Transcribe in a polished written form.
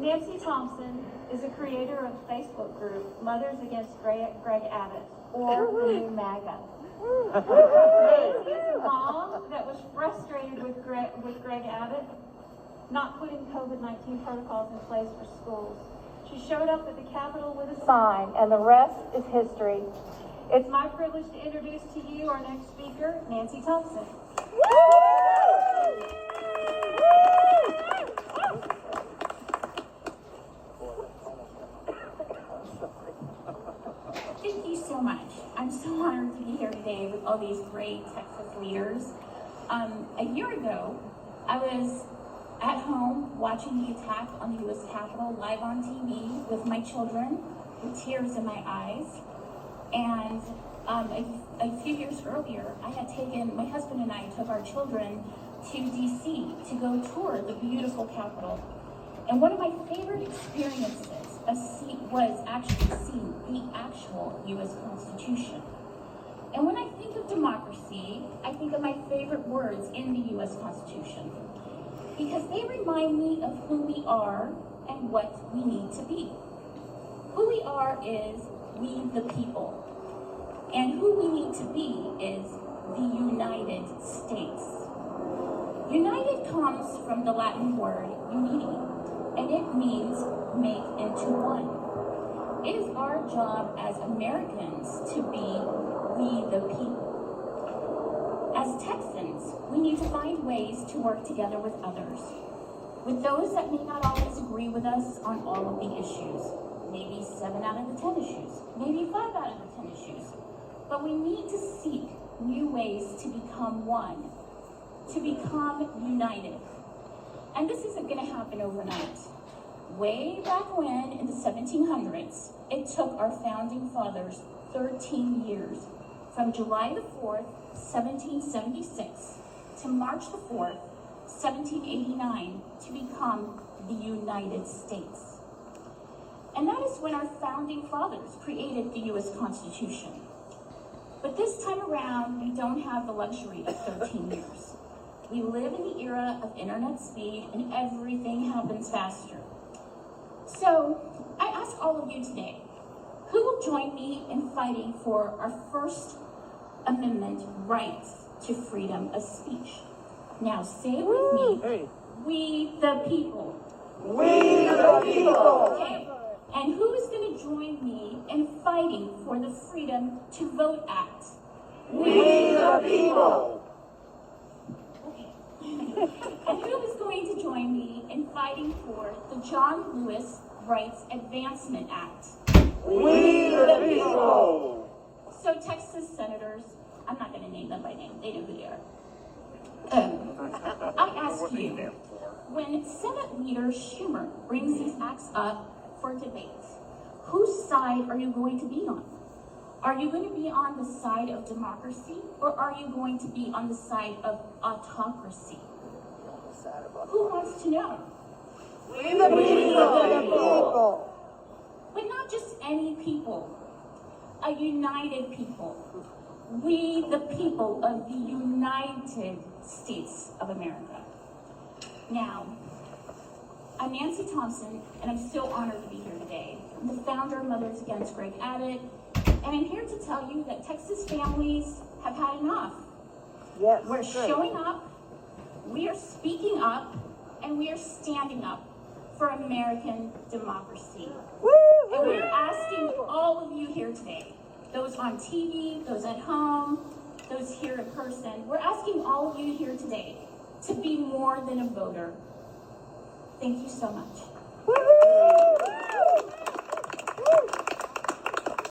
Nancy Thompson is a creator of the Facebook group Mothers Against Greg Abbott, or the New MAGA. Nancy is a mom that was frustrated with Greg Abbott not putting COVID-19 protocols in place for schools. She showed up at the Capitol with a sign, and the rest is history. It's my privilege to introduce to you our next speaker, Nancy Thompson. Thank you so much. I'm so honored to be here today with all these great Texas leaders. A year ago, I was at home watching the attack on the U.S. Capitol live on TV with my children, with tears in my eyes. And a few years earlier, my husband and I took our children to D.C. to go tour the beautiful Capitol. And one of my favorite experiences was actually seeing the actual U.S. Constitution. And when I think of democracy, I think of my favorite words in the U.S. Constitution, because they remind me of who we are and what we need to be. Who we are is we the people, and who we need to be is the United States. United comes from the Latin word uniti, and it means make into one. It is our job as Americans to be we the people. As Texans, we need to find ways to work together with others, with those that may not always agree with us on all of the issues, maybe 7 out of the 10 issues, maybe 5 out of the 10 issues, but we need to seek new ways to become one, to become united. And this isn't going to happen overnight. Way back when, in the 1700s, it took our founding fathers 13 years, from July the 4th, 1776, to March the 4th, 1789, to become the United States. And that is when our founding fathers created the U.S. Constitution. But this time around, we don't have the luxury of 13 years. We live in the era of internet speed, and everything happens faster. So, I ask all of you today, who will join me in fighting for our First Amendment rights to freedom of speech? Now say it with me. Hey. We the people. We the people. Okay. And who is going to join me in fighting for the Freedom to Vote Act? We the people. Okay. And who is going to join me in fighting for the John Lewis Rights Advancement Act? We the people. So Texas senators, I'm not going to name them by name, they know who they are. I ask you, when Senate Leader Schumer brings these acts up for debate, whose side are you going to be on? Are you going to be on the side of democracy, or are you going to be on the side of autocracy? Who wants to know? We the people. But not just any people, a united people. We the people of the United States of America. Now, I'm Nancy Thompson, and I'm so honored to be here today. I'm the founder of Mothers Against Greg Abbott, and I'm here to tell you that Texas families have had enough. Yes, We're showing up, we are speaking up, and we are standing up for American democracy. Woo-hoo. And we're asking all of you here today, those on TV, those at home, those here in person, we're asking all of you here today to be more than a voter. Thank you so much.